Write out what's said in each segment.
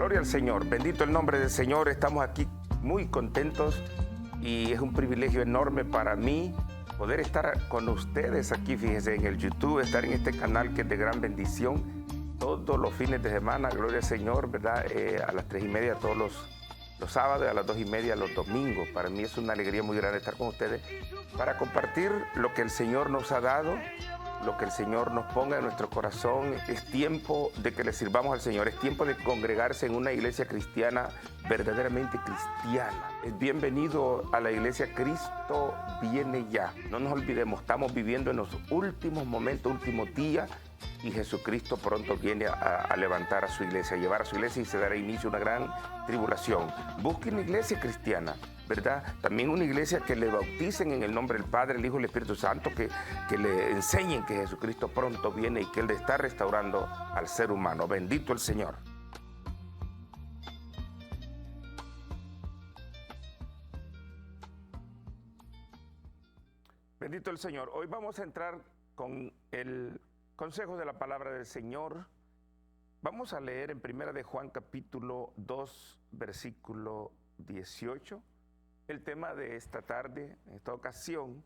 Gloria al Señor, bendito el nombre del Señor. Estamos aquí muy contentos y es un privilegio enorme para mí poder estar con ustedes aquí, fíjense, en el YouTube, estar en este canal que es de gran bendición todos los fines de semana. Gloria al Señor, ¿verdad? A las 3:30 todos los sábados, a las 2:30 los domingos. Para mí es una alegría muy grande estar con ustedes para compartir lo que el Señor nos ha dado, lo que el Señor nos ponga en nuestro corazón. Es tiempo de que le sirvamos al Señor, es tiempo de congregarse en una iglesia cristiana verdaderamente cristiana. Es bienvenido a la iglesia. Cristo viene ya. No nos olvidemos, estamos viviendo en los últimos momentos, últimos días, y Jesucristo pronto viene a levantar a su iglesia, a llevar a su iglesia, y se dará inicio a una gran tribulación. Busquen una iglesia cristiana, ¿verdad? También una iglesia que le bauticen en el nombre del Padre, el Hijo y el Espíritu Santo, que le enseñen que Jesucristo pronto viene y que Él está restaurando al ser humano. Bendito el Señor. Bendito el Señor. Hoy vamos a entrar con el consejo de la palabra del Señor. Vamos a leer en Primera de Juan capítulo 2, versículo 18. El tema de esta tarde, en esta ocasión,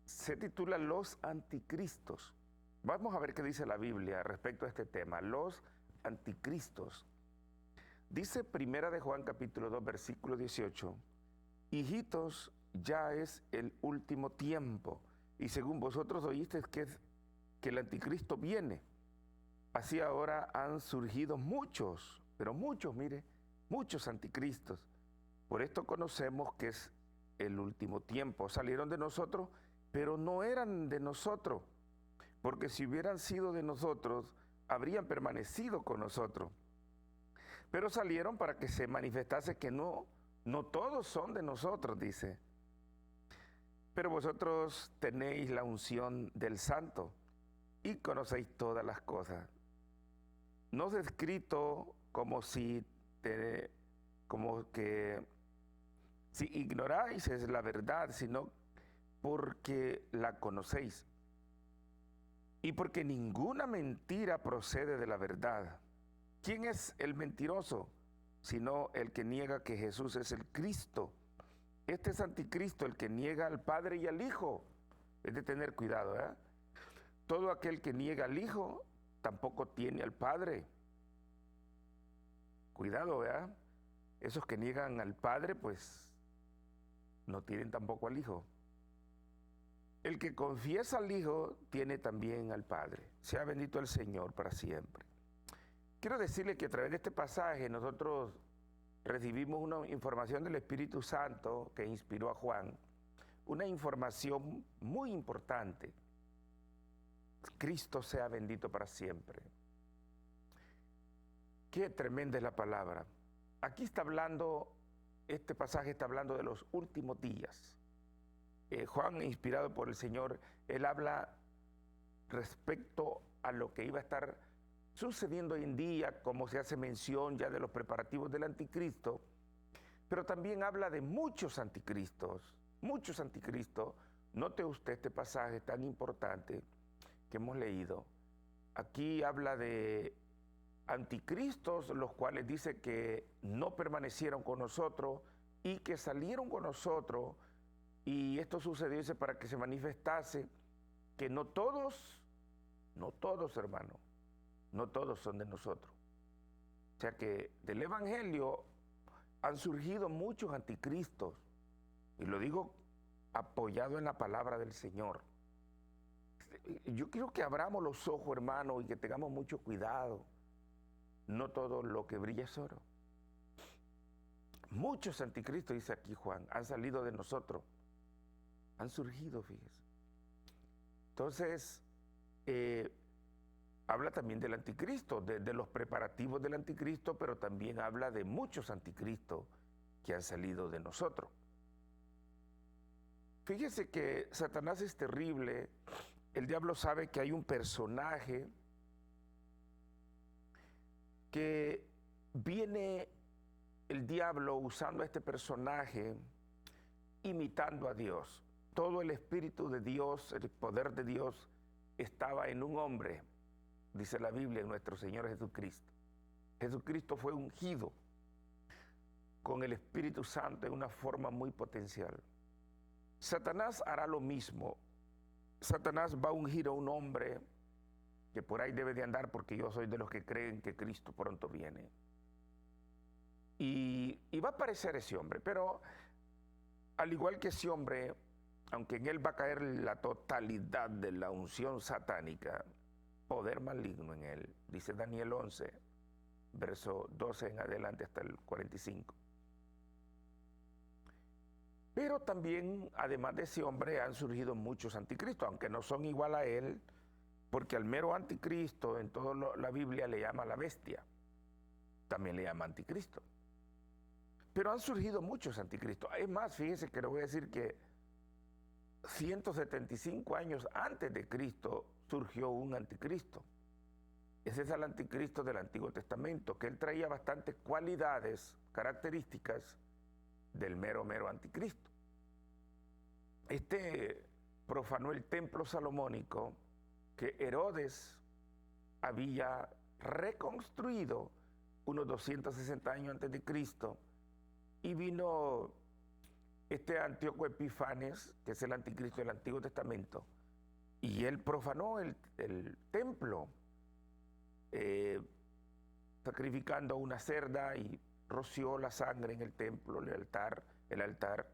se titula Los anticristos. Vamos a ver qué dice la Biblia respecto a este tema, los anticristos. Dice Primera de Juan capítulo 2, versículo 18, hijitos, ya es el último tiempo, y según vosotros oísteis que el anticristo viene, así ahora han surgido muchos, pero muchos, mire, muchos anticristos. Por esto conocemos que es el último tiempo. Salieron de nosotros, pero no eran de nosotros, porque si hubieran sido de nosotros, habrían permanecido con nosotros. Pero salieron para que se manifestase que no todos son de nosotros, dice. Pero vosotros tenéis la unción del Santo y conocéis todas las cosas. No es escrito como que si ignoráis es la verdad, sino porque la conocéis. Y porque ninguna mentira procede de la verdad. ¿Quién es el mentiroso? Sino el que niega que Jesús es el Cristo. Este es anticristo, el que niega al Padre y al Hijo. Es de tener cuidado, ¿eh? Todo aquel que niega al Hijo tampoco tiene al Padre. Cuidado, ¿verdad? Esos que niegan al Padre, pues no tienen tampoco al Hijo. El que confiesa al Hijo tiene también al Padre. Sea bendito el Señor para siempre. Quiero decirle que a través de este pasaje nosotros recibimos una información del Espíritu Santo que inspiró a Juan, una información muy importante. Cristo sea bendito para siempre. Qué tremenda es la palabra. Aquí está hablando, este pasaje está hablando de los últimos días. Juan, inspirado por el Señor, él habla respecto a lo que iba a estar sucediendo hoy en día, como se hace mención ya de los preparativos del anticristo, pero también habla de muchos anticristos, muchos anticristos. Note usted este pasaje tan importante que hemos leído. Aquí habla de anticristos, los cuales dice que no permanecieron con nosotros y que salieron con nosotros, y esto sucedió, dice, para que se manifestase que no todos, hermano, no todos son de nosotros. O sea que del Evangelio han surgido muchos anticristos, y lo digo apoyado en la palabra del Señor. Yo quiero que abramos los ojos, hermano, y que tengamos mucho cuidado. No todo lo que brilla es oro. Muchos anticristos, dice aquí Juan, han salido de nosotros, han surgido, fíjese. Entonces, habla también del anticristo, de los preparativos del anticristo, pero también habla de muchos anticristos que han salido de nosotros. Fíjese que Satanás es terrible. El diablo sabe que hay un personaje que viene, el diablo usando a este personaje, imitando a Dios. Todo el Espíritu de Dios, el poder de Dios estaba en un hombre, dice la Biblia, en nuestro Señor Jesucristo. Jesucristo fue ungido con el Espíritu Santo en una forma muy potencial. Satanás hará lo mismo. Satanás va a ungir a un hombre que por ahí debe de andar, porque yo soy de los que creen que Cristo pronto viene. Y va a aparecer ese hombre, pero al igual que ese hombre, aunque en él va a caer la totalidad de la unción satánica, poder maligno en él, dice Daniel 11, verso 12 en adelante hasta el 45. Pero también, además de ese hombre, han surgido muchos anticristos, aunque no son igual a él, porque al mero anticristo en toda la Biblia le llama la bestia, también le llama anticristo. Pero han surgido muchos anticristos. Es más, fíjese que le voy a decir que 175 años antes de Cristo surgió un anticristo. Ese es el anticristo del Antiguo Testamento, que él traía bastantes cualidades, características del mero anticristo. Este profanó el templo salomónico que Herodes había reconstruido unos 260 años antes de Cristo, y vino este Antíoco Epifanes, que es el anticristo del Antiguo Testamento, y él profanó el templo, sacrificando una cerda y roció la sangre en el templo, el altar,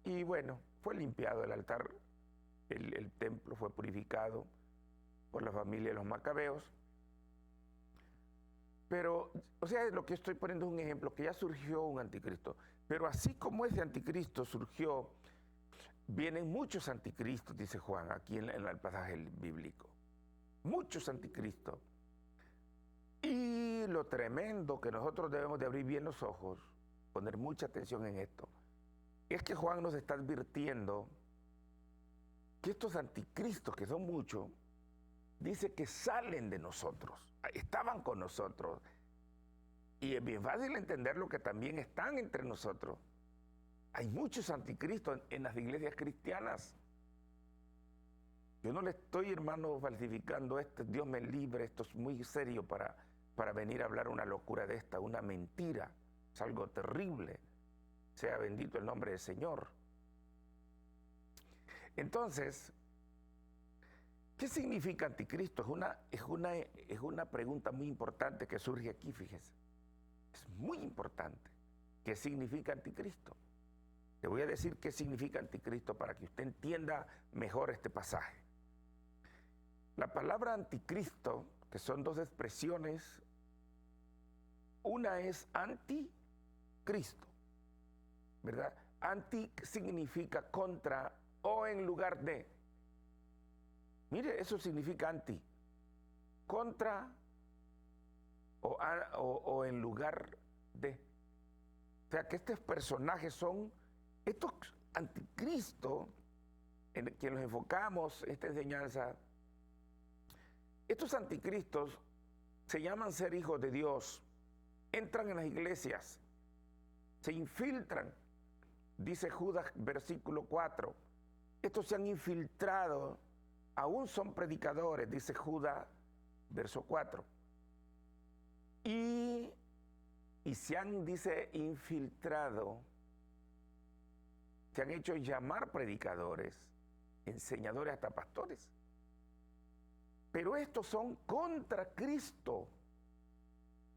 y bueno, fue limpiado el altar, el templo fue purificado por la familia de los macabeos. Pero, o sea, lo que estoy poniendo es un ejemplo, que ya surgió un anticristo. Pero así como ese anticristo surgió, vienen muchos anticristos, dice Juan, aquí en el pasaje bíblico. Muchos anticristos. Y lo tremendo que nosotros debemos de abrir bien los ojos, poner mucha atención en esto, es que Juan nos está advirtiendo que estos anticristos, que son muchos, dice que salen de nosotros, estaban con nosotros. Y es bien fácil entenderlo que también están entre nosotros. Hay muchos anticristos en las iglesias cristianas. Yo no le estoy, hermano, falsificando esto, Dios me libre, esto es muy serio para venir a hablar una locura de esta, una mentira, es algo terrible. Sea bendito el nombre del Señor. Entonces, ¿qué significa anticristo? Es una pregunta muy importante que surge aquí, fíjese. Es muy importante. ¿Qué significa anticristo? Le voy a decir qué significa anticristo para que usted entienda mejor este pasaje. La palabra anticristo, que son dos expresiones, una es anticristo, ¿verdad? Anti significa contra o en lugar de. Mire, eso significa anti. Contra o en lugar de. O sea, que estos personajes son, estos anticristos, en quien nos enfocamos esta enseñanza, estos anticristos se llaman ser hijos de Dios, entran en las iglesias, se infiltran, dice Judas, versículo 4. Estos se han infiltrado, aún son predicadores, dice Judas, verso 4. Y se han, dice, infiltrado, se han hecho llamar predicadores, enseñadores, hasta pastores. Pero estos son contra Cristo.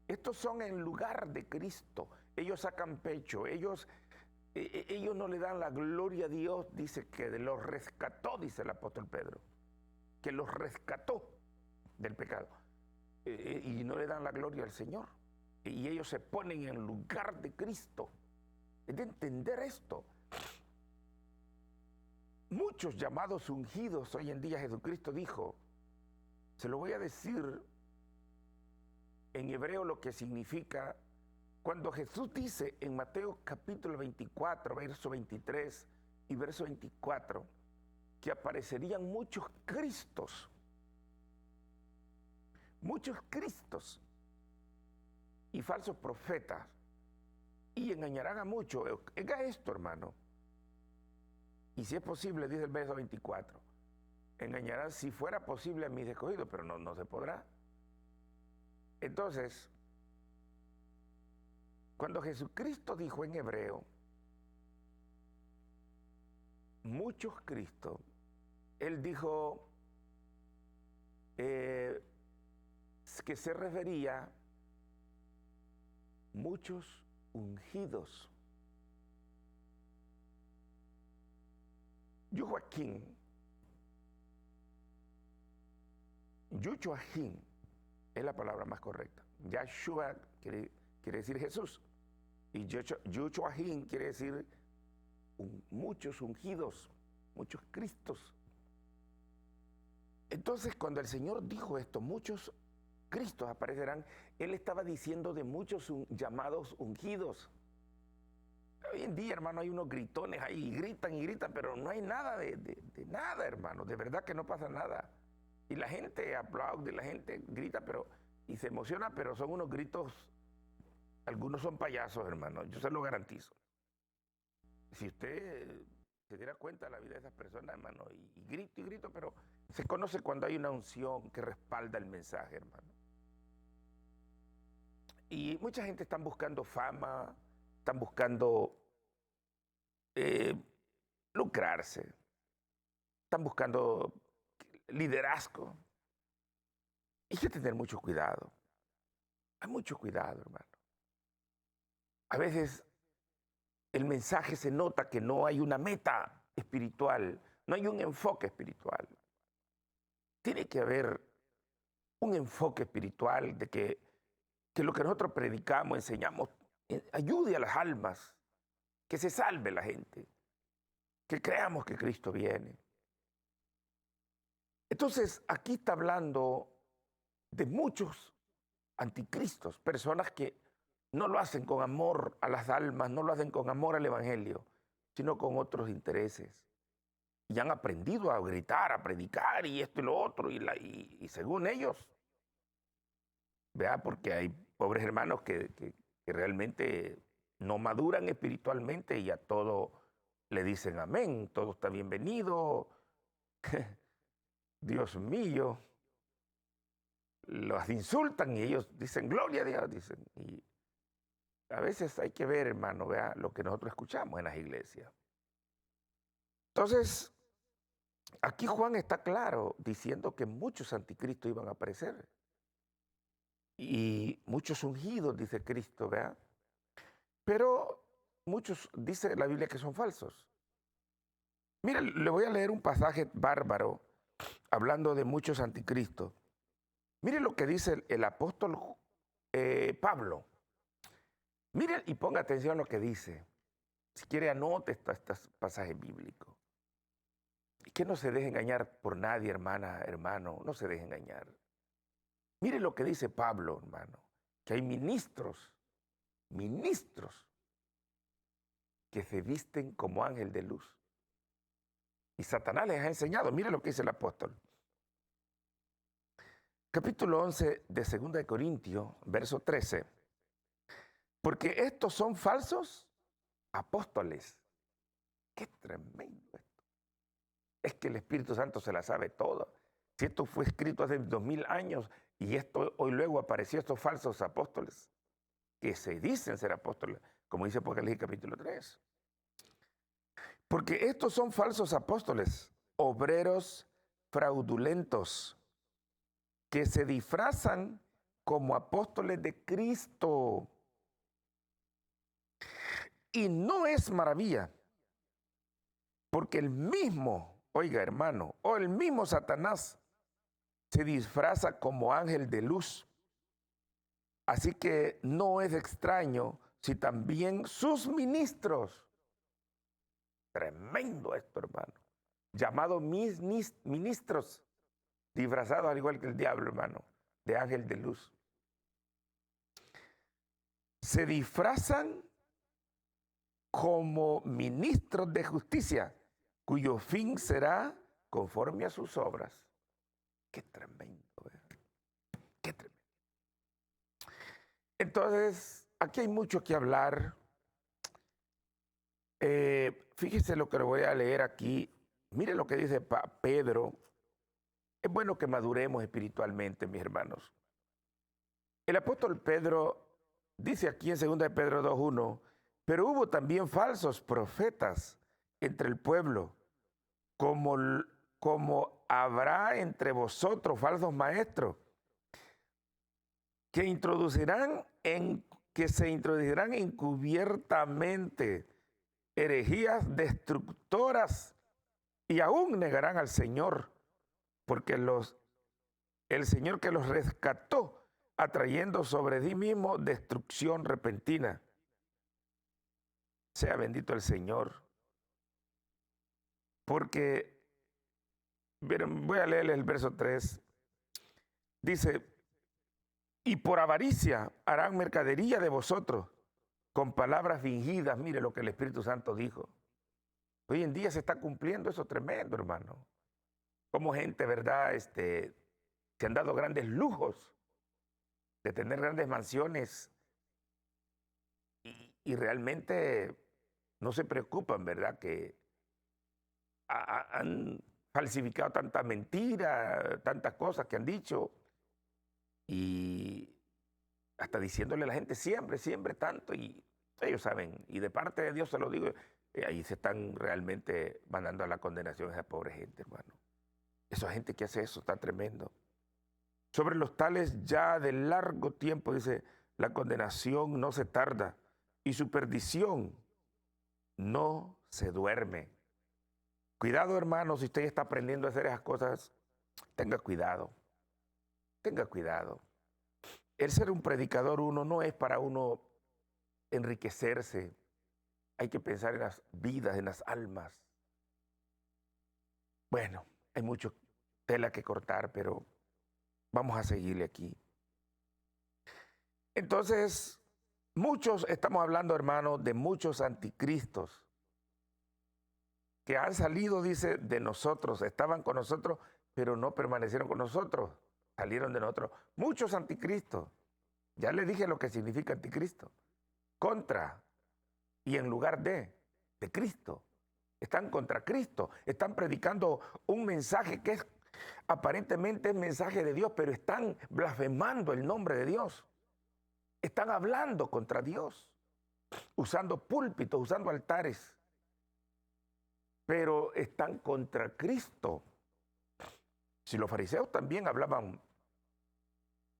Estos son en lugar de Cristo. Ellos sacan pecho, ellos no le dan la gloria a Dios, dice que los rescató, dice el apóstol Pedro, que los rescató del pecado. Y no le dan la gloria al Señor. Y ellos se ponen en lugar de Cristo. Es de entender esto. Muchos llamados ungidos hoy en día, Jesucristo dijo, se lo voy a decir en hebreo lo que significa, cuando Jesús dice en Mateo capítulo 24, verso 23 y verso 24, que aparecerían muchos Cristos y falsos profetas, y engañarán a muchos. Oiga esto, hermano. Y si es posible, dice el verso 24, engañarán si fuera posible a mis escogidos, pero no se podrá. Entonces, Cuando Jesucristo dijo en hebreo, muchos Cristo, él dijo que se refería muchos ungidos. Yuchoaquín es la palabra más correcta. Yahshua quiere decir Jesús. Y Yuchoaquín quiere decir muchos ungidos, muchos Cristos. Entonces, cuando el Señor dijo esto, muchos Cristos aparecerán, Él estaba diciendo de muchos llamados ungidos. Hoy en día, hermano, hay unos gritones ahí, y gritan, pero no hay nada de nada, hermano. De verdad que no pasa nada. Y la gente aplaude, la gente grita, y se emociona, pero son unos gritos, algunos son payasos, hermano, yo se lo garantizo. Si usted se diera cuenta de la vida de esas personas, hermano, y grito, pero se conoce cuando hay una unción que respalda el mensaje, hermano. Y mucha gente está buscando fama, están buscando lucrarse, están buscando liderazgo. Hay que tener mucho cuidado. Hay mucho cuidado, hermano. A veces el mensaje se nota que no hay una meta espiritual, no hay un enfoque espiritual. Tiene que haber un enfoque espiritual de que lo que nosotros predicamos, enseñamos, ayude a las almas, que se salve la gente, que creamos que Cristo viene. Entonces, aquí está hablando de muchos anticristos, personas que no lo hacen con amor a las almas, no lo hacen con amor al evangelio, sino con otros intereses. Y han aprendido a gritar, a predicar y esto y lo otro, y según ellos, ¿verdad? Porque hay pobres hermanos que realmente no maduran espiritualmente y a todo le dicen amén, todo está bienvenido. Dios mío, los insultan y ellos dicen gloria a Dios, dicen. Y a veces hay que ver, hermano, vea lo que nosotros escuchamos en las iglesias. Entonces, aquí Juan está claro diciendo que muchos anticristos iban a aparecer. Y muchos ungidos, dice Cristo, ¿verdad? Pero muchos, dice la Biblia, que son falsos. Mira, le voy a leer un pasaje bárbaro hablando de muchos anticristos. Mire lo que dice el apóstol Pablo. Mire y ponga atención a lo que dice. Si quiere, anote estos pasajes bíblicos. Y que no se deje engañar por nadie, hermana, hermano. No se deje engañar. Mire lo que dice Pablo, hermano. Que hay ministros que se visten como ángel de luz. Y Satanás les ha enseñado. Mire lo que dice el apóstol. Capítulo 11 de 2 de Corintios, verso 13. Porque estos son falsos apóstoles. Qué tremendo esto. Es que el Espíritu Santo se la sabe todo. Si esto fue escrito hace 2000 años y esto hoy luego apareció estos falsos apóstoles que se dicen ser apóstoles, como dice Apocalipsis capítulo 3. Porque estos son falsos apóstoles, obreros fraudulentos, que se disfrazan como apóstoles de Cristo. Y no es maravilla, porque el mismo, oiga hermano, o el mismo Satanás se disfraza como ángel de luz. Así que no es extraño si también sus ministros, tremendo esto, hermano, llamados ministros, disfrazados al igual que el diablo, hermano, de ángel de luz, se disfrazan como ministros de justicia, cuyo fin será conforme a sus obras. Qué tremendo, ¿verdad? Qué tremendo. Entonces, aquí hay mucho que hablar. Fíjese lo que le voy a leer aquí. Mire lo que dice Pedro. Es bueno que maduremos espiritualmente, mis hermanos. El apóstol Pedro Dice aquí en 2 de Pedro 2:1, pero hubo también falsos profetas entre el pueblo, como, como habrá entre vosotros falsos maestros, que se introducirán encubiertamente herejías destructoras y aún negarán al Señor, porque el Señor que los rescató, atrayendo sobre sí mismo destrucción repentina. Sea bendito el Señor. Porque, miren, voy a leerles el verso 3. Dice, y por avaricia harán mercadería de vosotros con palabras fingidas. Mire lo que el Espíritu Santo dijo. Hoy en día se está cumpliendo eso tremendo, hermano. Como gente, ¿verdad? Se han dado grandes lujos de tener grandes mansiones y realmente no se preocupan, ¿verdad? Que han falsificado tanta mentira, tantas cosas que han dicho y hasta diciéndole a la gente siempre, siempre tanto y ellos saben, y de parte de Dios se lo digo, ahí se están realmente mandando a la condenación a esa pobre gente, hermano. Esa gente que hace eso está tremendo. Sobre los tales ya de largo tiempo, dice, la condenación no se tarda y su perdición no se duerme. Cuidado, hermano, si usted está aprendiendo a hacer esas cosas, tenga cuidado. Tenga cuidado. El ser un predicador uno no es para uno enriquecerse. Hay que pensar en las vidas, en las almas. Bueno, hay mucho tela que cortar, pero vamos a seguirle aquí. Entonces, estamos hablando, hermano, de muchos anticristos que han salido, dice, de nosotros, estaban con nosotros, pero no permanecieron con nosotros, salieron de nosotros. Muchos anticristos, ya les dije lo que significa anticristo, contra y en lugar de Cristo. Están contra Cristo, están predicando un mensaje que es aparentemente el mensaje de Dios, pero están blasfemando el nombre de Dios. Están hablando contra Dios, usando púlpitos, usando altares, pero están contra Cristo. Si los fariseos también hablaban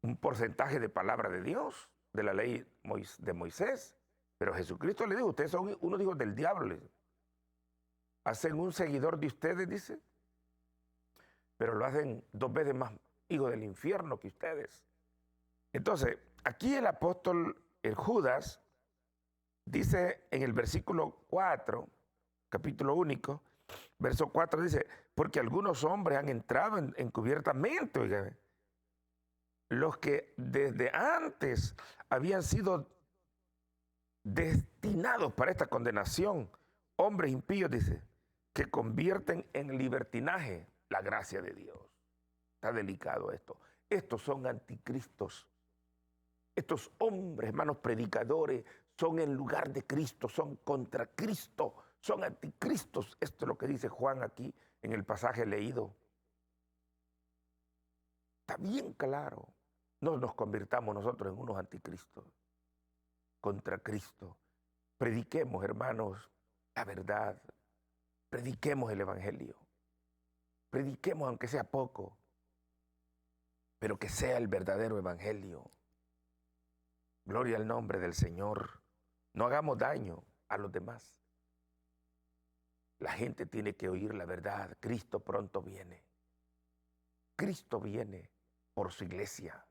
un porcentaje de palabra de Dios, de la ley de Moisés, pero Jesucristo le dijo, ustedes son unos hijos del diablo. Hacen un seguidor de ustedes, dice, pero lo hacen 2 veces más hijo del infierno que ustedes. Entonces, aquí el apóstol, el Judas, dice en el versículo 4, capítulo único, verso 4 dice, porque algunos hombres han entrado encubiertamente, oigan, los que desde antes habían sido destinados para esta condenación, hombres impíos, dice, que convierten en libertinaje la gracia de Dios. Está delicado esto. Estos son anticristos. Estos hombres, hermanos predicadores, son en lugar de Cristo, son contra Cristo, son anticristos. Esto es lo que dice Juan aquí en el pasaje leído. Está bien claro. No nos convirtamos nosotros en unos anticristos. Contra Cristo. Prediquemos, hermanos, la verdad. Prediquemos el evangelio. Prediquemos aunque sea poco, pero que sea el verdadero evangelio. Gloria al nombre del Señor. No hagamos daño a los demás. La gente tiene que oír la verdad. Cristo pronto viene. Cristo viene por su iglesia.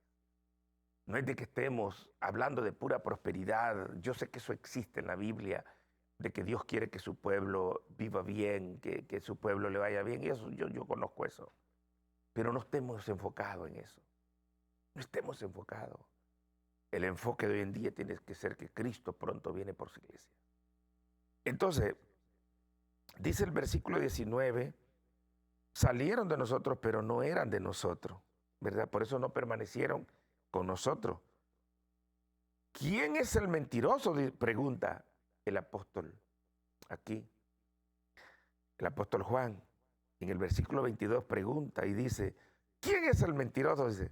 No es de que estemos hablando de pura prosperidad. Yo sé que eso existe en la Biblia, de que Dios quiere que su pueblo viva bien, que su pueblo le vaya bien. Y eso yo conozco eso. Pero no estemos enfocados en eso. No estemos enfocados. El enfoque de hoy en día tiene que ser que Cristo pronto viene por su iglesia. Entonces, dice el versículo 19, salieron de nosotros, pero no eran de nosotros, ¿verdad? Por eso no permanecieron con nosotros. ¿Quién es el mentiroso? Pregunta el apóstol aquí. El apóstol Juan, en el versículo 22, pregunta y dice, ¿quién es el mentiroso? Dice,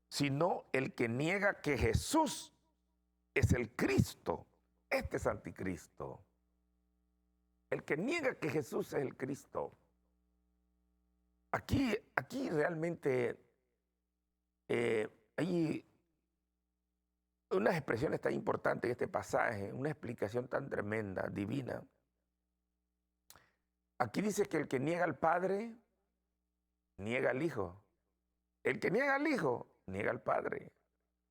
sino el que niega que Jesús es el Cristo. Este es anticristo. El que niega que Jesús es el Cristo. Aquí realmente hay unas expresiones tan importantes en este pasaje, una explicación tan tremenda, divina. Aquí dice que el que niega al Padre, niega al Hijo. El que niega al Hijo, niega al Padre.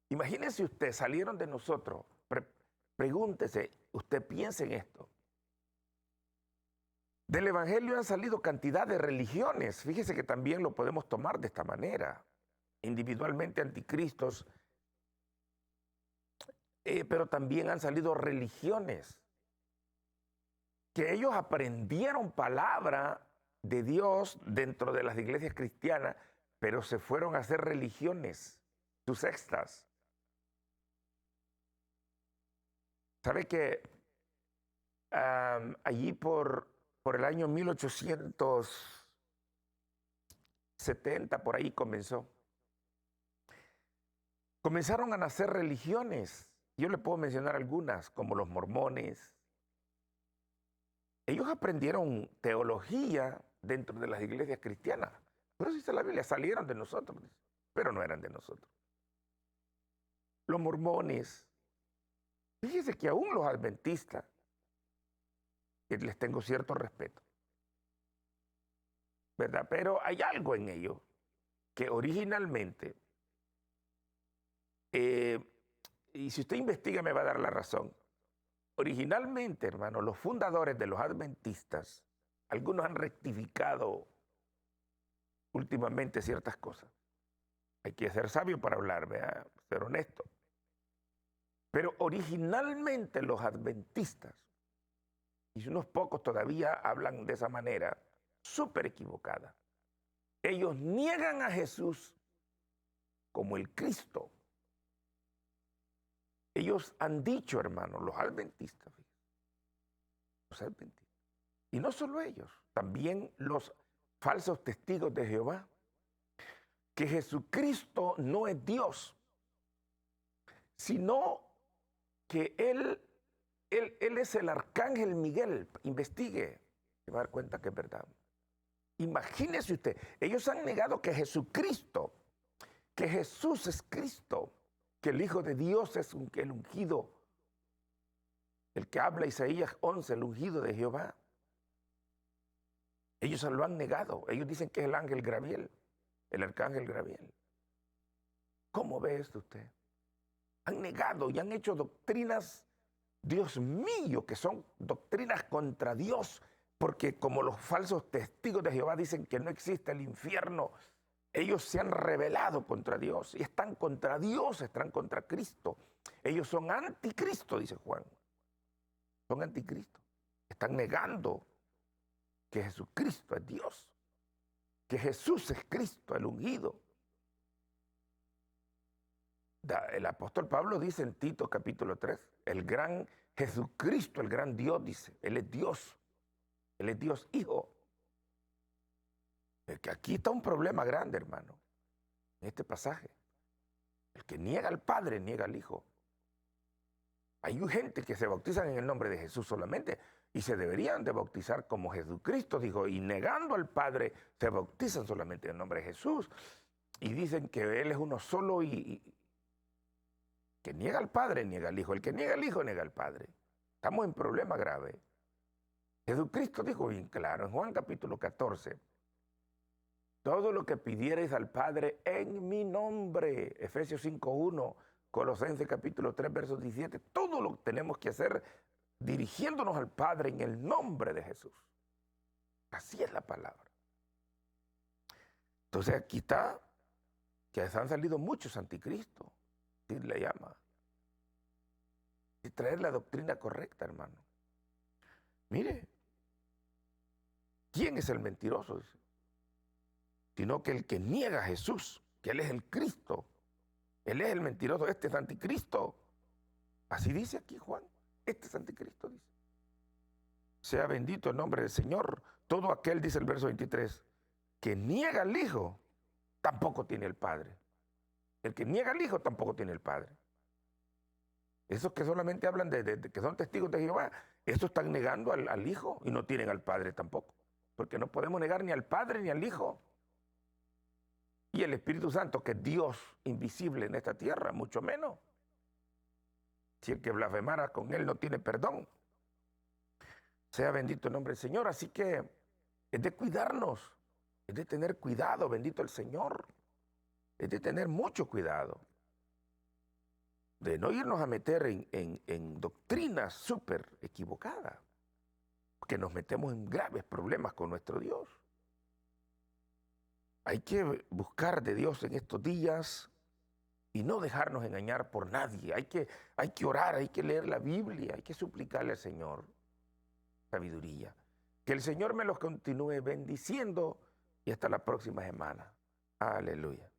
Imagínese usted, salieron de nosotros. Pregúntese, usted piensa en esto. Del Evangelio han salido cantidad de religiones. Fíjese que también lo podemos tomar de esta manera. Individualmente anticristos, pero también han salido religiones. Que ellos aprendieron palabra de Dios dentro de las iglesias cristianas, pero se fueron a hacer religiones, sus sectas. ¿Sabe que allí por el año 1870, por ahí comenzaron a nacer religiones? Yo le puedo mencionar algunas, como los mormones. Ellos aprendieron teología dentro de las iglesias cristianas. Pero dice la Biblia, salieron de nosotros, pero no eran de nosotros. Los mormones, fíjese que aún los adventistas, les tengo cierto respeto, ¿verdad? Pero hay algo en ellos que originalmente, y si usted investiga me va a dar la razón, originalmente, hermano, los fundadores de los adventistas, algunos han rectificado últimamente ciertas cosas. Hay que ser sabio para hablar, ¿verdad? Ser honesto. Pero originalmente los adventistas, y unos pocos todavía hablan de esa manera, súper equivocada. Ellos niegan a Jesús como el Cristo. Ellos han dicho, hermano, los adventistas, y no solo ellos, también los falsos testigos de Jehová, que Jesucristo no es Dios, sino que Él es el arcángel Miguel. Investigue, se va a dar cuenta que es verdad. Imagínese usted, ellos han negado que Jesucristo, que Jesús es Cristo, que el Hijo de Dios es el ungido, el que habla Isaías 11, el ungido de Jehová. Ellos lo han negado. Ellos dicen que es el ángel Gabriel, el arcángel Gabriel. ¿Cómo ve esto usted? Han negado y han hecho doctrinas, Dios mío, que son doctrinas contra Dios, porque como los falsos testigos de Jehová dicen que no existe el infierno, ellos se han rebelado contra Dios y están contra Dios, están contra Cristo. Ellos son anticristo, dice Juan. Son anticristo. Están negando que Jesucristo es Dios, que Jesús es Cristo, el ungido. El apóstol Pablo dice en Tito capítulo 3, el gran Jesucristo, el gran Dios, dice, Él es Dios Hijo. Que aquí está un problema grande, hermano, en este pasaje. El que niega al Padre, niega al Hijo. Hay gente que se bautizan en el nombre de Jesús solamente y se deberían de bautizar como Jesucristo dijo, y negando al Padre se bautizan solamente en el nombre de Jesús y dicen que Él es uno solo y que niega al Padre, niega al Hijo. El que niega al Hijo, niega al Padre. Estamos en problema grave. Jesucristo dijo bien claro en Juan capítulo 14, todo lo que pidierais al Padre en mi nombre, Efesios 5:1, Colosenses capítulo 3, versos 17, todo lo que tenemos que hacer dirigiéndonos al Padre en el nombre de Jesús. Así es la palabra. Entonces aquí está que han salido muchos anticristos, así le llama. Y traer la doctrina correcta, hermano. Mire, ¿quién es el mentiroso? Sino que el que niega a Jesús, que Él es el Cristo. Él es el mentiroso, este es anticristo. Así dice aquí Juan, este es anticristo, dice. Sea bendito el nombre del Señor. Todo aquel, dice el verso 23, que niega al Hijo, tampoco tiene el Padre. El que niega al Hijo tampoco tiene el Padre. Esos que solamente hablan de que son testigos de Jehová, estos están negando al Hijo y no tienen al Padre tampoco. Porque no podemos negar ni al Padre ni al Hijo. Y el Espíritu Santo, que es Dios invisible en esta tierra, mucho menos. Si el que blasfemara con él no tiene perdón. Sea bendito el nombre del Señor. Así que es de cuidarnos, es de tener cuidado, bendito el Señor. Es de tener mucho cuidado. De no irnos a meter en doctrinas súper equivocadas. Que nos metemos en graves problemas con nuestro Dios. Hay que buscar de Dios en estos días y no dejarnos engañar por nadie. Hay que orar, hay que leer la Biblia, hay que suplicarle al Señor sabiduría. Que el Señor me los continúe bendiciendo y hasta la próxima semana. Aleluya.